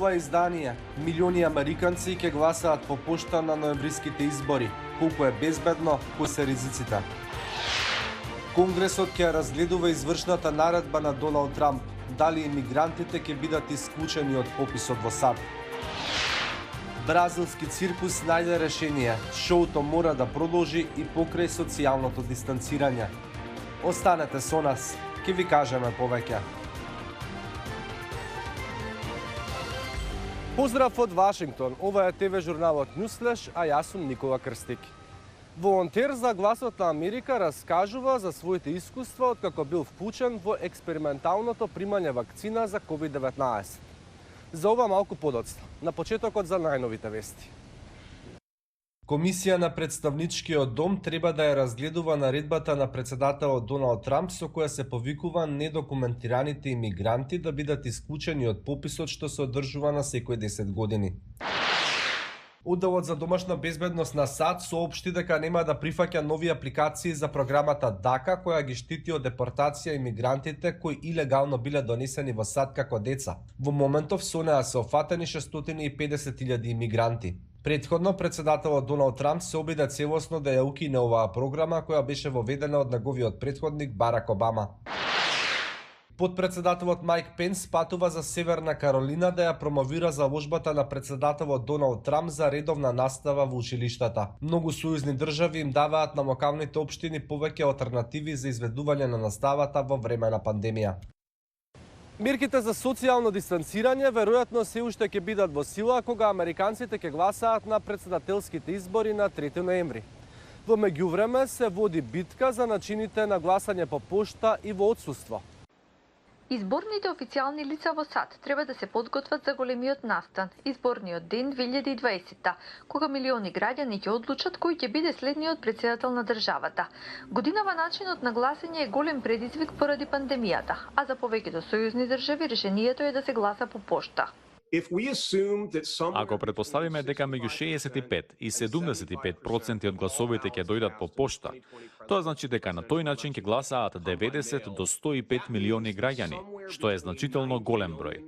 ова издание, милиони американци ќе гласаат по пошта на ноемвриските избори. Колку е безбедно, кои се ризиците? Конгресот ќе разгледува извршната наредба на Доналд Трамп, дали имигрантите ќе бидат исклучени од пописот во САД. Бразилски циркус најде решение. Шоуто мора да продолжи и покрај социјалното дистанцирање. Останете со нас, ќе ви кажеме повеќе. Поздрав од Вашингтон, ова е ТВ журналот Ньюслеш, а јас сум Никола Крстик. Волонтер за Гласот на Америка раскажува за своите искуства откако бил вклучен во експерименталното примање вакцина за COVID-19. За ова малку подоцна, на почетокот за најновите вести. Комисија на Представничкиот дом треба да ја разгледува наредбата на председателот Доналд Трамп со која се повикува недокументираните имигранти да бидат исклучени од пописот што се одржува на секој 10 години. Одделот за домашна безбедност на САД соопшти дека нема да прифаќа нови апликации за програмата ДАКА која ги штити од депортација имигрантите кои илегално биле донесени во САД како деца. Во моментов со неа се офатени 650.000 имигранти. Претходно председателот Доналд Трамп се обиде целосно да ја укине оваа програма која беше воведена од неговиот претходник Барак Обама. Подпредседателот Майк Пенс патува за Северна Каролина да ја промовира заложбата на председателот Доналд Трамп за редовна настава во училиштата. Многу сојузни држави им даваат на локалните општини повеќе алтернативи за изведување на наставата во време на пандемија. Мерките за социјално дистанцирање веројатно се уште ќе бидат во сила кога американците ќе гласаат на претседателските избори на 3 ноември. Во меѓувреме се води битка за начините на гласање по пошта и во отсуство. Изборните официјални лица во САД треба да се подготват за големиот настан, изборниот ден 2020, кога милиони граѓани ќе одлучат кој ќе биде следниот претседател на државата. Годинава начинот на гласање е голем предизвик поради пандемијата, а за повеќето сојузни држави решението е да се гласа по пошта. Ако предпоставиме дека меѓу 65 и 75% од гласовите ќе дојдат по пошта, тоа значи дека на тој начин ќе гласаат 90 до 105 милиони граѓани, што е значително голем број.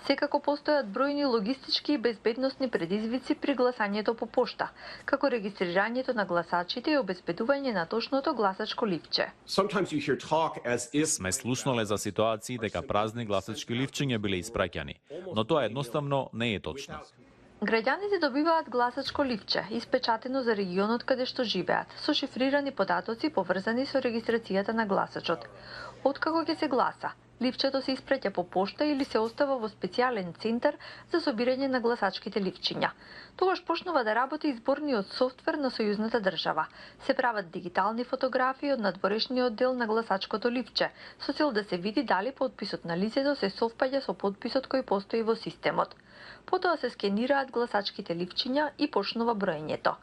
Секако постојат бројни логистички и безбедносни предизвици при гласањето по пошта, како регистрирањето на гласачите и обезбедување на точното гласачко ливче. Сме слушнале за ситуации дека празни гласачки ливчиња биле испраќани, но тоа едноставно не е точно. Граѓаните добиваат гласачко ливче, испечатено за регионот каде што живеат, со шифрирани податоци поврзани со регистрацијата на гласачот. Откако ќе се гласа, ливчето се испраќа по пошта или се остава во специјален центар за собирање на гласачките ливчиња. Тогаш почнува да работи изборниот софтвер на сојузната држава. Се прават дигитални фотографии од надворешниот дел на гласачкото ливче, со цел да се види дали подписот на лицето се совпаѓа со подписот кој постои во системот. Потоа се скенираат гласачките ливчиња и почнува броењето.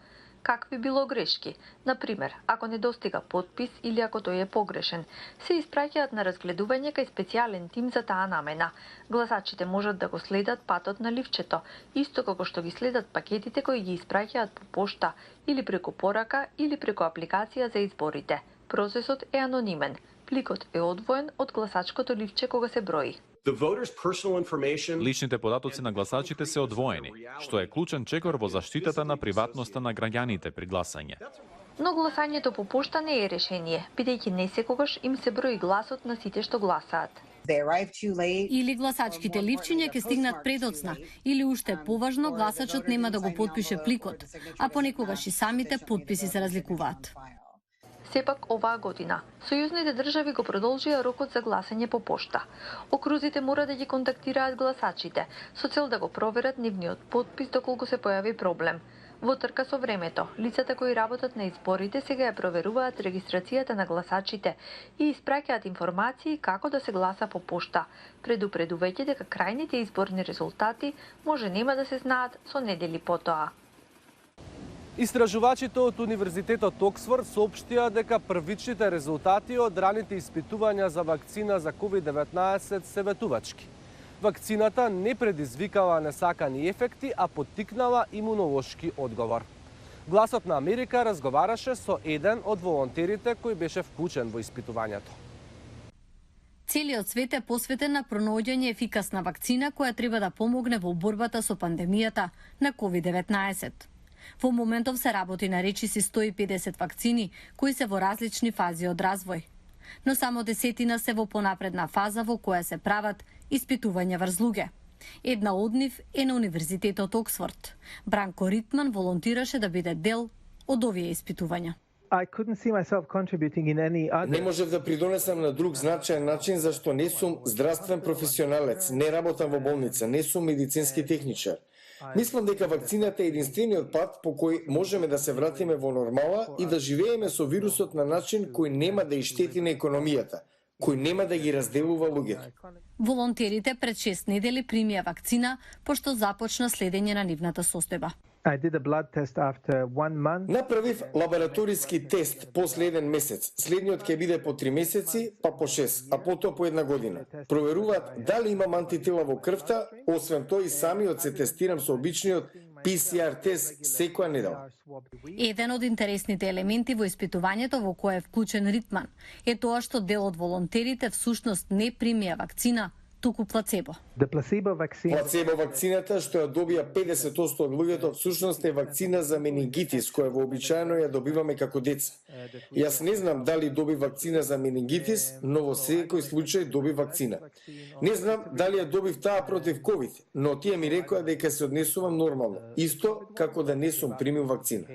Какви било грешки, например, ако не достига подпис или ако тој е погрешен, се испраќаат на разгледување кај специјален тим за таа намена. Гласачите можат да го следат патот на ливчето, исто како што ги следат пакетите кои ги испраќаат по пошта или преку порака или преку апликација за изборите. Процесот е анонимен. Пликот е одвоен од гласачкото ливче кога се брои. Личните податоци на гласачите се одвоени, што е клучен чекор во заштитата на приватноста на граѓаните при гласање. Но гласањето по пошта не е решение, бидејќи не секогаш им се брои гласот на сите што гласаат. Или гласачките ливчиња ќе стигнат предоцна, или уште поважно, гласачот нема да го потпише пликот, а понекогаш и самите подписи се разликуваат. Сепак оваа година, сојузните држави го продолжија рокот за гласање по пошта. Окрузите мора да ги контактираат гласачите, со цел да го проверат нивниот подпис доколку се појави проблем. Во трка со времето, лицата кои работат на изборите сега ја проверуваат регистрацијата на гласачите и испраќаат информации како да се гласа по пошта, предупредувајќи дека крајните изборни резултати може нема да се знаат со недели потоа. Истражувачите од Универзитетот Оксфорд соопштија дека првичните резултати од раните испитувања за вакцина за COVID-19 се ветувачки. Вакцината не предизвикала несакани ефекти, а поттикнала имунолошки одговор. Гласот на Америка разговараше со еден од волонтерите кој беше вклучен во испитувањето. Целиот свет е посветен на пронаоѓање ефикасна вакцина која треба да помогне во борбата со пандемијата на COVID-19. Во моментов се работи на речиси 150 вакцини кои се во различни фази од развој. Но само 10 се во понапредна фаза во која се прават испитувања врз луѓе. Една од нив е на Универзитетот Оксфорд. Бранко Ритман волонтираше да биде дел од овие испитувања. Не можев да придонесам на друг значаен начин зашто не сум здравствен професионалец, не работам во болница, не сум медицински техничар. Мислам дека вакцината е единствениот пат по кој можеме да се вратиме во нормала и да живееме со вирусот на начин кој нема да иштети на економијата, кој нема да ги разделува луѓето. Волонтерите пред 6 недели примија вакцина пошто започна следење на нивната состојба. Направив лабораториски тест после 1 месец. Следниот ќе биде по 3 месеци, па по 6, а потоа по 1 година. Проверуваат дали имам антитела во крвта, освен тоа и самиот се тестирам со обичниот PCR тест секоја недела. Еден од интересните елементи во испитувањето во кое е вклучен Ритман е тоа што дел од волонтерите всушност не примија вакцина, туку плацебо. Плацебо вакцината што ја добија 50% од луѓето всушност е вакцина за менингитис која вообичаено ја добиваме како деца. Јас не знам дали доби вакцина за менингитис, но во секој случај доби вакцина. Не знам дали ја добив таа против ковид, но тие ми рекоа дека се однесувам нормално, исто како да не сум примил вакцина.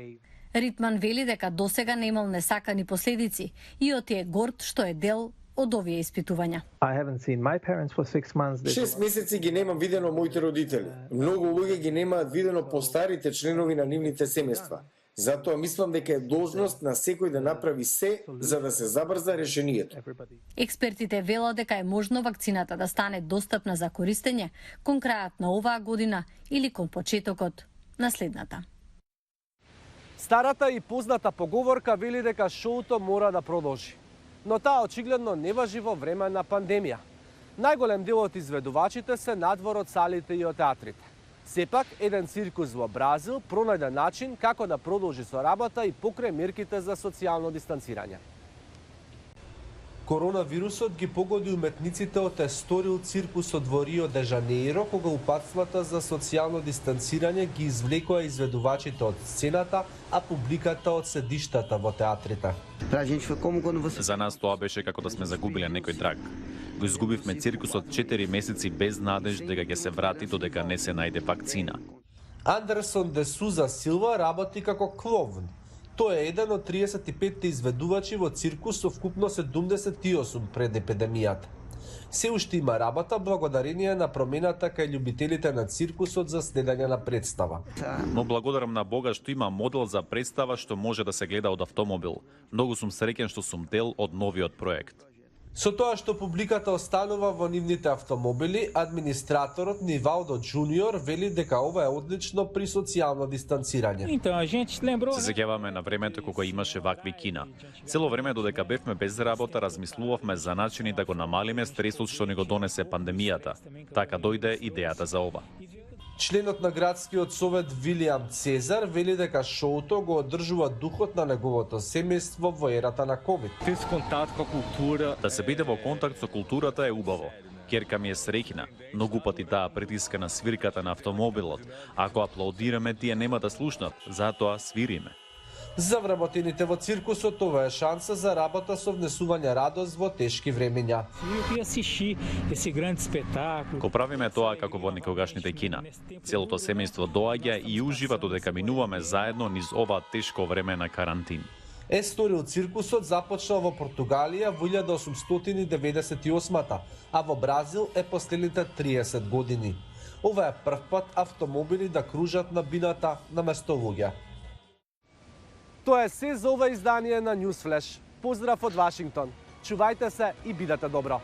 Ритман вели дека досега не имал несакани последици и оти е горд што е дел од овие испитувања. 6 месеци ги немам видено моите родители. Многу луѓе ги немаат видено постарите членови на нивните семејства. Затоа мислам дека е должност на секој да направи се за да се забрза решението. Експертите велат дека е можно вакцината да стане достапна за користење кон крајот на оваа година или кон почетокот на следната. Старата и позната поговорка вели дека шоуто мора да продолжи. Но таа очигледно не важи во време на пандемија. Најголем дел од изведувачите се надвор од салите и од театрите. Сепак, еден циркус во Бразил пронајде начин како да продолжи со работа и покрај мерките за социјално дистанцирање. Коронавирусот ги погоди уметниците од Есторил циркусот во Рио де Жанеиро, кога упатствата за социјално дистанцирање ги извлекоа изведувачите од сцената, а публиката од седиштата во театрите. За нас тоа беше како да сме загубиле некој драг. Го изгубивме циркусот 4 месеци без надеж дека ќе се врати додека не се најде вакцина. Андерсон де Суза Силва работи како клоун. Тој е еден од 35 изведувачи во циркус со вкупно 78 пред епидемијата. Се уште има работа благодарение на промената кај љубителите на циркусот за следење на представа. Но благодарам на Бога што има модел за представа што може да се гледа од автомобил. Многу сум среќен што сум дел од новиот проект. Со тоа што публиката останува во нивните автомобили, администраторот Нивалдо Джуниор вели дека ова е одлично при социјално дистанцирање. Се сеќаваме на времето кога имаше вакви кина. Цело време додека бевме без работа размислувавме за начини да го намалиме стресот што ни го донесе пандемијата. Така дојде идејата за ова. Членот на градскиот совет Вилијам Цезар вели дека шоуто го одржува духот на неговото семејство во ерата на ковид. Да се биде во контакт со културата е убаво. Ќерка ми е среќна. Многу пати таа притиска на свирката на автомобилот. Ако аплаудираме, тие нема да слушнат, затоа свириме. За вработените во циркусот ова е шанса за работа со внесување радост во тешки времења. Го правиме тоа како во некогашните кина. Целото семејство доаѓа и ужива додека минуваме заедно низ ова тешко време на карантин. Есторил циркусот започнал во Португалија во 1898, а во Бразил е последните 30 години. Ова е прв пат автомобили да кружат на бината наместо луѓе. Тоа е се за ова издание на Newsflash. Поздрав од Вашингтон. Чувајте се и бидете добро.